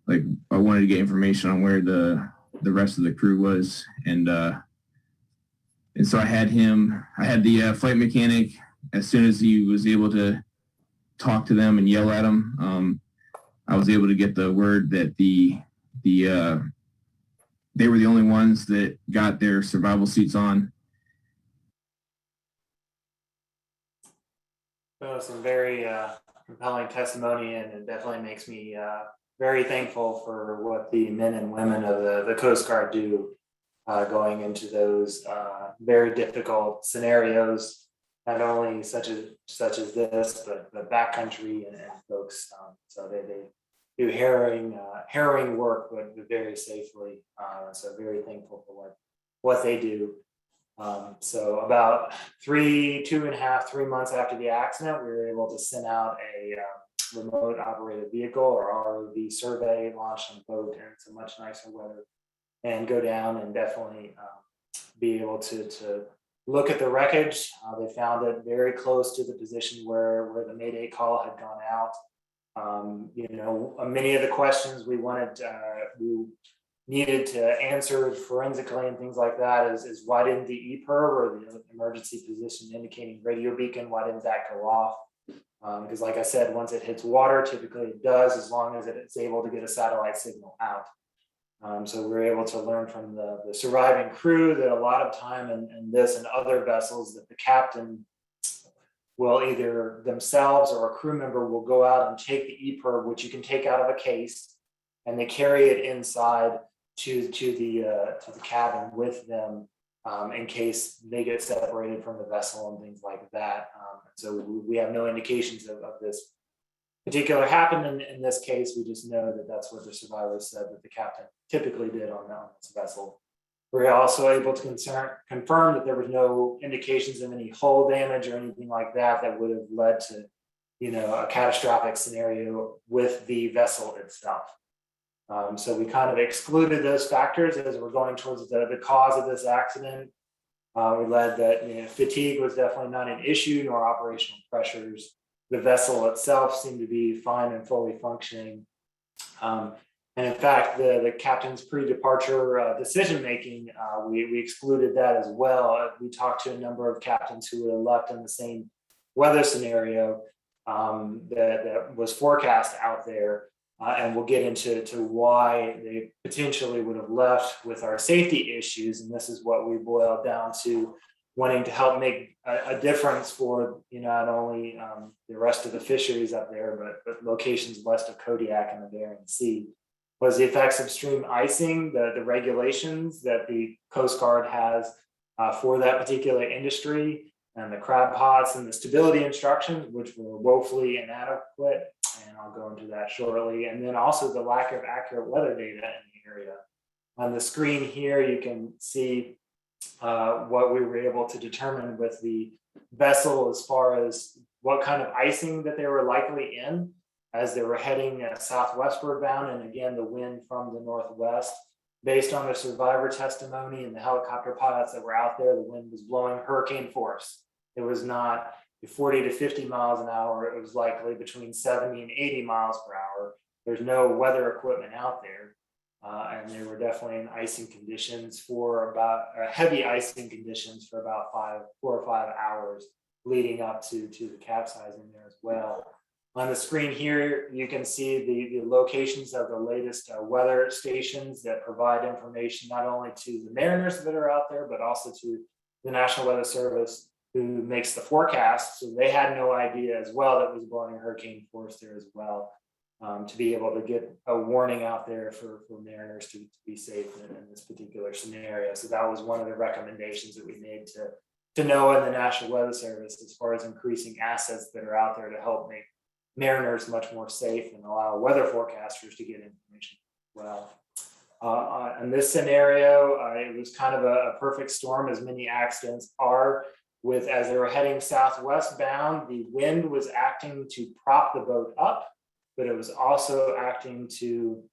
Speaker 13: I wanted to get information on where the rest of the crew was. And so I had the flight mechanic, as soon as he was able to talk to them and yell at them, I was able to get the word that they were the only ones that got their survival suits on.
Speaker 12: So some very compelling testimony, and it definitely makes me very thankful for what the men and women of the Coast Guard do going into those very difficult scenarios, not only such as this, but backcountry and folks. So they do harrowing work, but very safely. So very thankful for what they do. So about 3 months after the accident, we were able to send out a remote operated vehicle, or ROV survey, launch on a boat in some much nicer weather, and go down and definitely be able to look at the wreckage. They found it very close to the position where the Mayday call had gone out. Many of the questions we needed to answer forensically and things like that is why didn't the EPIR, or the emergency position indicating radio beacon, why didn't that go off? Because like I said, once it hits water, typically it does, as long as it's able to get a satellite signal out. So we're able to learn from the surviving crew that a lot of time in this and other vessels, that the captain will either themselves or a crew member will go out and take the EPIR, which you can take out of a case, and they carry it inside to the cabin with them, in case they get separated from the vessel and things like that. So we have no indications of this particular happened in this case. We just know that that's what the survivors said that the captain typically did on this vessel. We're also able to confirm that there was no indications of any hull damage or anything like that would have led to, a catastrophic scenario with the vessel itself. So we kind of excluded those factors as we're going towards the cause of this accident. We led that fatigue was definitely not an issue, nor operational pressures. The vessel itself seemed to be fine and fully functioning. And in fact, the captain's pre-departure decision-making, we excluded that as well. We talked to a number of captains who would have left in the same weather scenario that was forecast out there. And we'll get into why they potentially would have left with our safety issues. And this is what we boiled down to, wanting to help make a difference for not only the rest of the fisheries up there, but locations west of Kodiak and the Bering Sea. Was the effects of extreme icing, the regulations that the Coast Guard has for that particular industry, and the crab pots and the stability instructions, which were woefully inadequate. And I'll go into that shortly. And then also the lack of accurate weather data in the area. On the screen here, you can see what we were able to determine with the vessel as far as what kind of icing that they were likely in as they were heading southwestward bound. And again, the wind from the northwest. Based on the survivor testimony and the helicopter pilots that were out there, the wind was blowing hurricane force. It was not 40 to 50 miles an hour. It was likely between 70 and 80 miles per hour. There's no weather equipment out there. And they were definitely in icing conditions for about heavy icing conditions for about 4 or 5 hours leading up to the capsizing there as well. On the screen here, you can see the locations of the latest weather stations that provide information not only to the mariners that are out there, but also to the National Weather Service, who makes the forecast. So they had no idea as well that it was blowing hurricane force there as well, to be able to get a warning out there for mariners to be safe in this particular scenario. So that was one of the recommendations that we made to NOAA and the National Weather Service as far as increasing assets that are out there to help make mariners much more safe and allow weather forecasters to get information as well. In this scenario, it was kind of a perfect storm, as many accidents are. As they were heading southwest bound, the wind was acting to prop the boat up, but it was also acting to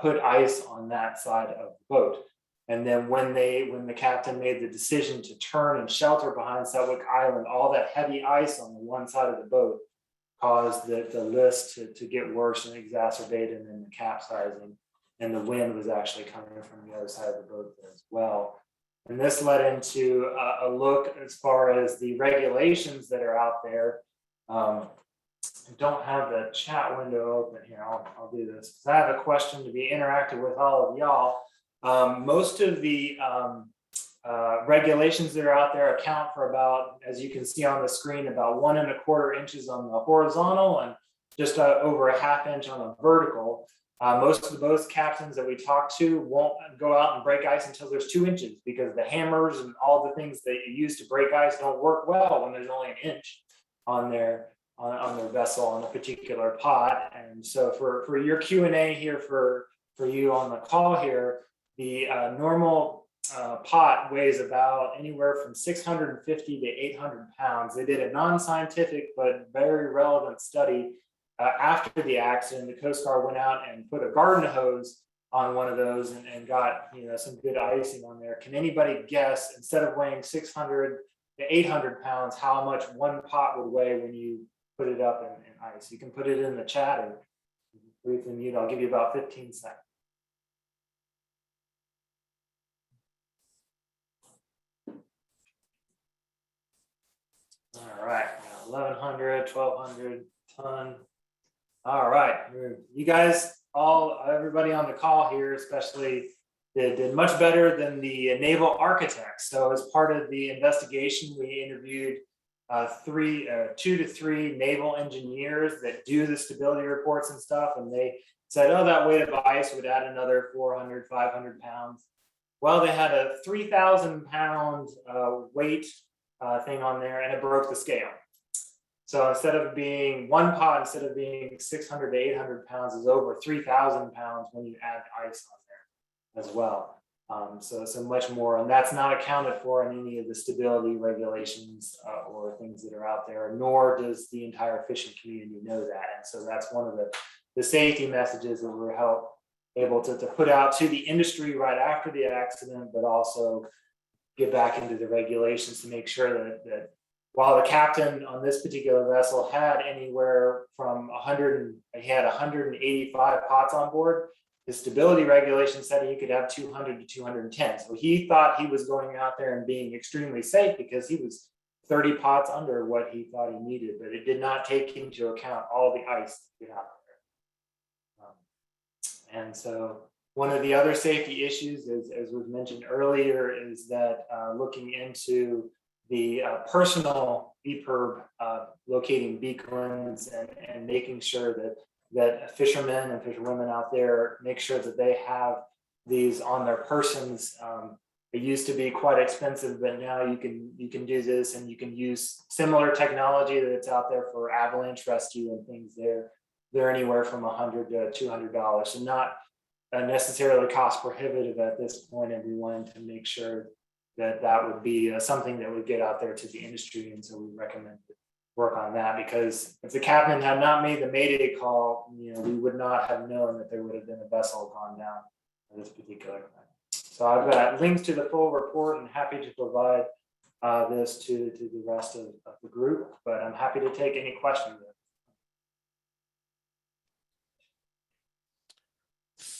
Speaker 12: put ice on that side of the boat. And then when the captain made the decision to turn and shelter behind Selwick Island, all that heavy ice on the one side of the boat caused the list to get worse and exacerbated, and then the capsizing. And the wind was actually coming from the other side of the boat as well. And this led into a look as far as the regulations that are out there. I don't have the chat window open here. I'll do this because I have a question to be interactive with all of y'all. Most of the regulations that are out there account for about, as you can see on the screen, about 1 1/4 inches on the horizontal and just over a 1/2 inch on the vertical. Most of the boat captains that we talk to won't go out and break ice until there's 2 inches, because the hammers and all the things that you use to break ice don't work well when there's only 1 inch on their vessel on a particular pot. And so for your Q&A here for you on the call here, the normal pot weighs about anywhere from 650 to 800 pounds. They did a non-scientific but very relevant study after the accident. The Coast Guard went out and put a garden hose on one of those and got some good icing on there. Can anybody guess, instead of weighing 600 to 800 pounds, how much one pot would weigh when you put it up in ice? You can put it in the chat, or brief and mute. I'll give you about 15 seconds. All right, 1,100, 1,200 ton. All right, you guys, everybody on the call here, especially, did much better than the naval architects. So as part of the investigation, we interviewed 2 to 3 naval engineers that do the stability reports and stuff, and they said, oh, that weight of ice would add another 400, 500 pounds. Well, they had a 3,000 pound weight thing on there, and it broke the scale. So instead of being one pot, instead of being 600 to 800 pounds, is over 3,000 pounds when you add ice on there as well. So much more, and that's not accounted for in any of the stability regulations or things that are out there, nor does the entire fishing community know that. And so that's one of the safety messages that we're able to put out to the industry right after the accident, but also get back into the regulations to make sure that while the captain on this particular vessel had anywhere from 185 pots on board, the stability regulation said he could have 200 to 210. So he thought he was going out there and being extremely safe because he was 30 pots under what he thought he needed, but it did not take into account all the ice that got out there. And so one of the other safety issues, as was mentioned earlier, is that looking into the personal EPIRB locating beacons and making sure that fishermen and fisherwomen out there make sure that they have these on their persons It used to be quite expensive, but now you can do this, and you can use similar technology that's out there for avalanche rescue and things. They're anywhere from $100 to $200, so not necessarily cost prohibitive at this point. And we wanted to make sure that that would be something that would get out there to the industry, and so we recommend work on that, because if the captain had not made the Mayday call, we would not have known that there would have been a vessel gone down at this particular time. So I've got links to the full report and happy to provide this to the rest of the group, but I'm happy to take any questions.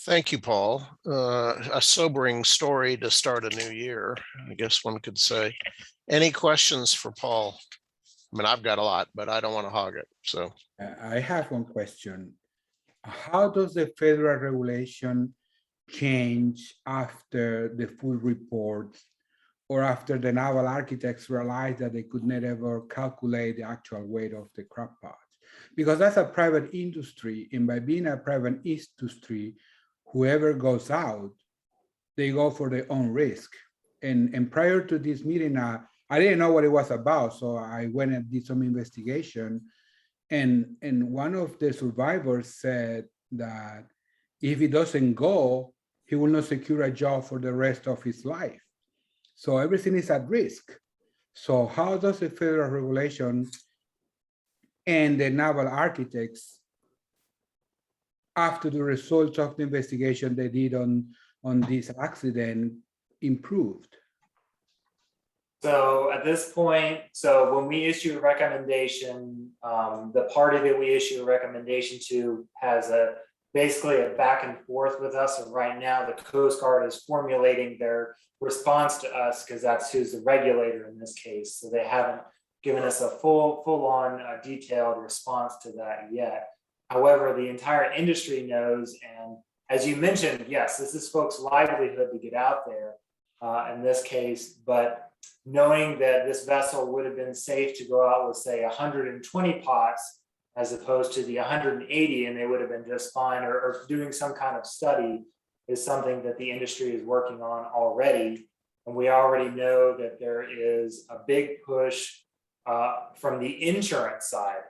Speaker 1: Thank you, Paul. A sobering story to start a new year, I guess one could say. Any questions for Paul? I mean, I've got a lot, but I don't want to hog it. So
Speaker 4: I have one question. How does the federal regulation change after the full report, or after the naval architects realized that they could never calculate the actual weight of the crab pots? Because that's a private industry, and by being a private industry, whoever goes out, they go for their own risk. And prior to this meeting, I didn't know what it was about, so I went and did some investigation. And one of the survivors said that if he doesn't go, he will not secure a job for the rest of his life. So everything is at risk. So how does the federal regulation and the naval architects, after the results of the investigation they did on this accident, improved?
Speaker 12: So at this point, so when we issue a recommendation, the party that we issue a recommendation to has basically a back and forth with us. And right now the Coast Guard is formulating their response to us, because that's who's the regulator in this case. So they haven't given us a full-on detailed response to that yet. However, the entire industry knows, and as you mentioned, yes, this is folks' livelihood to get out there in this case, but knowing that this vessel would have been safe to go out with, say, 120 pots as opposed to the 180, and they would have been just fine, or doing some kind of study, is something that the industry is working on already. And we already know that there is a big push from the insurance side.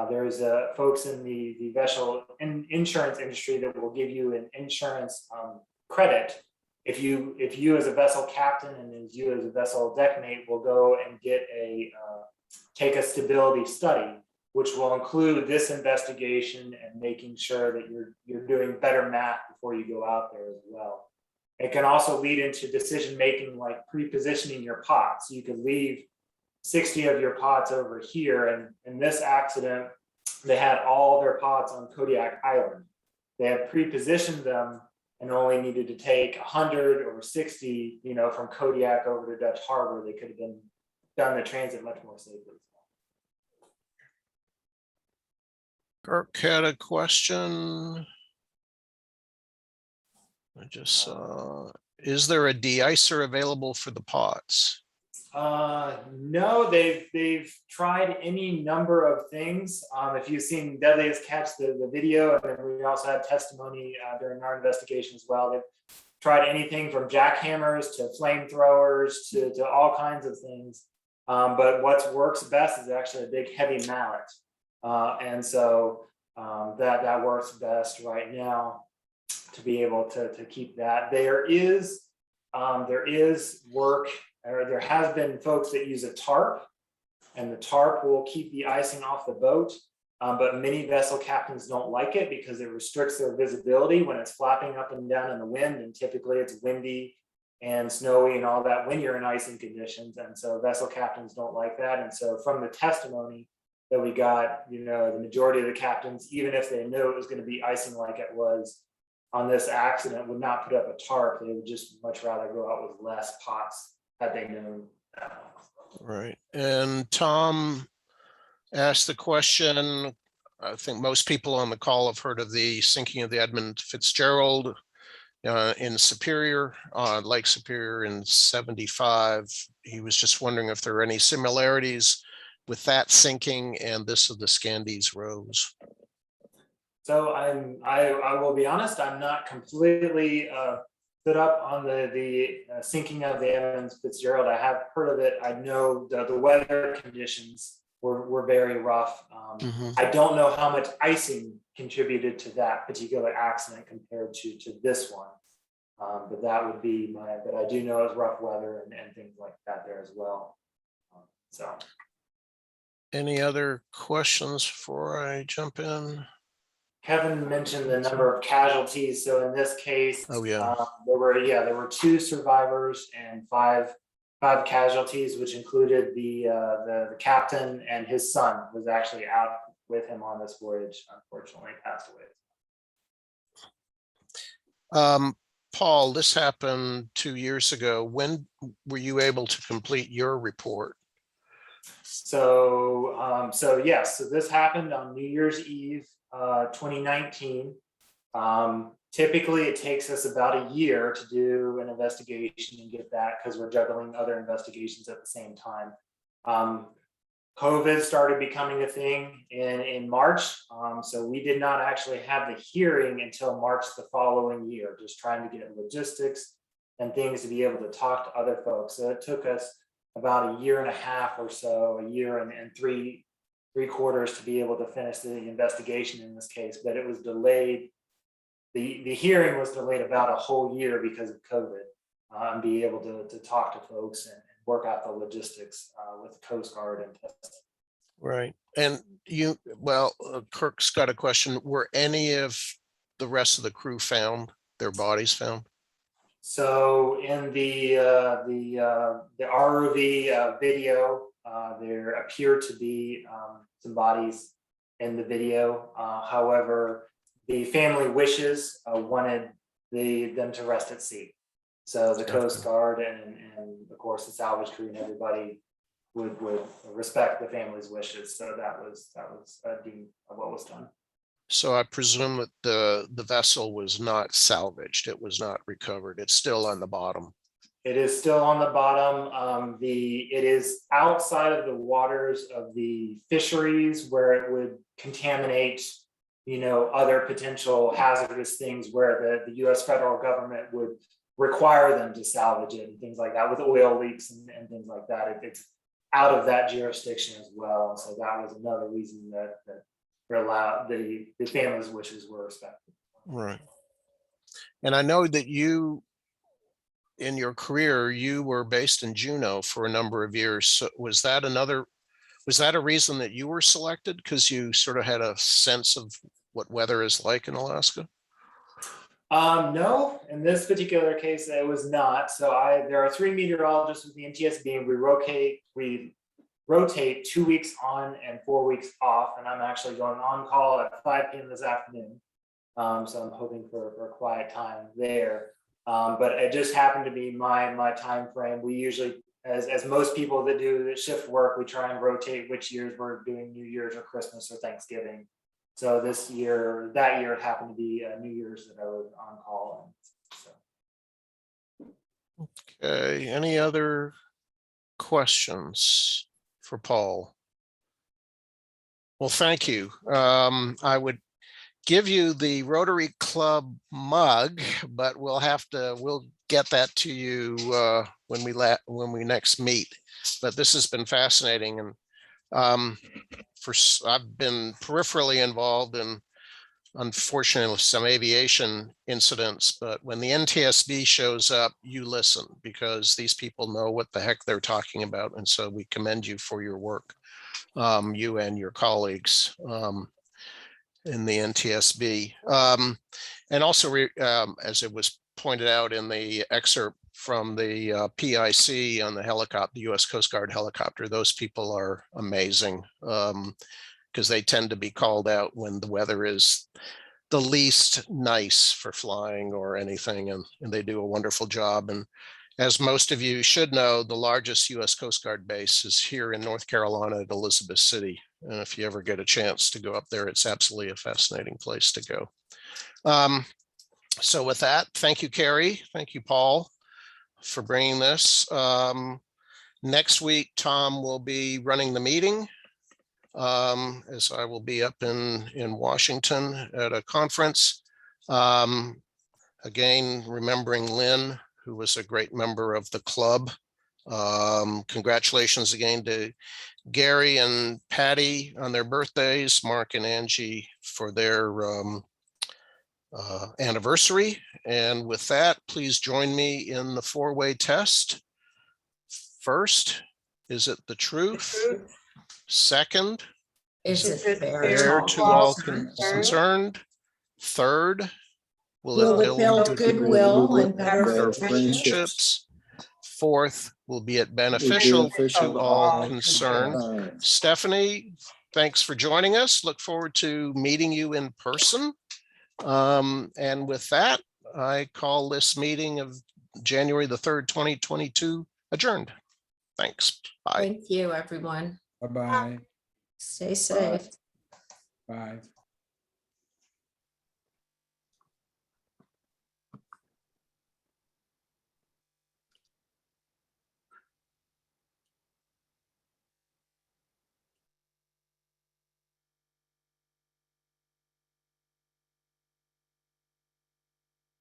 Speaker 12: There's folks in the vessel insurance industry that will give you an insurance credit if you as a vessel captain and as you as a vessel deckmate will go and get take a stability study, which will include this investigation and making sure that you're doing better math before you go out there as well. It can also lead into decision making, like pre-positioning your pots. You could leave 60 of your pots over here, and in this accident, they had all their pots on Kodiak Island. They had pre-positioned them and only needed to take 100 or 60, from Kodiak over to Dutch Harbor. They could have done the transit much more safely.
Speaker 1: Kirk had a question. I just saw, is there a de-icer available for the pots?
Speaker 12: No, they've tried any number of things. If you've seen Deadliest Catch, the video, and then we also had testimony during our investigation as well. They've tried anything from jackhammers to flamethrowers to all kinds of things. But what works best is actually a big heavy mallet. And so that works best right now to be able to keep that. There is work, or there has been folks that use a tarp, and the tarp will keep the icing off the boat. But many vessel captains don't like it because it restricts their visibility when it's flapping up and down in the wind. And typically it's windy and snowy and all that when you're in icing conditions. And so vessel captains don't like that. And so from the testimony that we got, the majority of the captains, even if they knew it was going to be icing like it was on this accident, would not put up a tarp. They would just much rather go out with less pots had they known.
Speaker 1: Right. And Tom asked the question, I think most people on the call have heard of the sinking of the Edmund Fitzgerald in Superior, Lake Superior in '75. He was just wondering if there are any similarities with that sinking and this of the Scandies Rose.
Speaker 12: So I will be honest, I'm not completely stood up on the sinking of the Edmund Fitzgerald. I have heard of it. I know the weather conditions were very rough.
Speaker 1: Mhm.
Speaker 12: I don't know how much icing contributed to that particular accident compared to this one. But that would be but I do know it's rough weather and things like that there as well. So.
Speaker 1: Any other questions before I jump in?
Speaker 12: Kevin mentioned the number of casualties. So in this case,
Speaker 1: Oh, yeah.
Speaker 12: there were 2 survivors and five casualties, which included the captain, and his son was actually out with him on this voyage. Unfortunately, passed away.
Speaker 1: Paul, this happened 2 years ago. When were you able to complete your report?
Speaker 12: So yes, so this happened on New Year's Eve, 2019. Typically, it takes us about a year to do an investigation and get that, because we're juggling other investigations at the same time. COVID started becoming a thing in March, so we did not actually have the hearing until March the following year, just trying to get logistics and things to be able to talk to other folks. So it took us about a year and a half or so, a year and three quarters to be able to finish the investigation in this case, but it was delayed. The hearing was delayed about a whole year because of COVID, and be able to talk to folks and work out the logistics with the Coast Guard and testing.
Speaker 1: Right. And Kirk's got a question. Were any of the rest of the crew found, their bodies found?
Speaker 12: So in the ROV video, there appear to be some bodies in the video. However, the family wishes wanted them to rest at sea. So the Coast Guard and of course the salvage crew and everybody would respect the family's wishes. So that was deemed what was done.
Speaker 1: So I presume that the vessel was not salvaged. It was not recovered. It's still on the bottom.
Speaker 12: It is still on the bottom. It is outside of the waters of the fisheries where it would contaminate, other potential hazardous things where the U.S. federal government would require them to salvage it and things like that with oil leaks and things like that. It's out of that jurisdiction as well. So that was another reason that allowed the family's wishes were respected.
Speaker 1: Right. And I know that you, in your career, you were based in Juneau for a number of years. So was that a reason that you were selected, because you sort of had a sense of what weather is like in Alaska?
Speaker 12: No, in this particular case, it was not. So there are 3 meteorologists with the Ntsb, and we rotate 2 weeks on and 4 weeks off, and I'm actually going on call at 5 p.m. this afternoon. So I'm hoping for a quiet time there. But it just happened to be my time frame. We usually, as most people that do the shift work, we try and rotate which years we're doing New Year's or Christmas or Thanksgiving. So that year it happened to be New Year's that I was on call.
Speaker 1: Okay, any other questions for Paul? Well, thank you. I would give you the Rotary Club mug, but we'll get that to you when we next meet. But this has been fascinating, and I've been peripherally involved in, unfortunately, some aviation incidents, but when the NTSB shows up, you listen, because these people know what the heck they're talking about. And so we commend you for your work, you and your colleagues in the NTSB. And also, as it was pointed out in the excerpt from the PIC on the helicopter, the US Coast Guard helicopter, those people are amazing, because they tend to be called out when the weather is the least nice for flying or anything, and they do a wonderful job. And as most of you should know, the largest US Coast Guard base is here in North Carolina at Elizabeth City. And if you ever get a chance to go up there, it's absolutely a fascinating place to go. So with that, thank you, Carrie. Thank you, Paul, for bringing this. Next week, Tom will be running the meeting, as I will be up in Washington at a conference. Again, remembering Lynn, who was a great member of the club. Congratulations again to Gary and Patty on their birthdays, Mark and Angie for their anniversary. And with that, please join me in the four-way test. First, is it the truth? Second,
Speaker 2: Is it
Speaker 1: fair to all concerned? Third, will it build
Speaker 2: goodwill and better
Speaker 1: better
Speaker 2: friendships?
Speaker 1: friendships? Fourth, will be it beneficial to all concerned? Stephanie, thanks for joining us. Look forward to meeting you in person. And with that, I call this meeting of January the 3rd, 2022 adjourned. Thanks. Bye.
Speaker 2: Thank you, everyone.
Speaker 4: Bye-bye.
Speaker 2: Stay safe.
Speaker 4: Bye.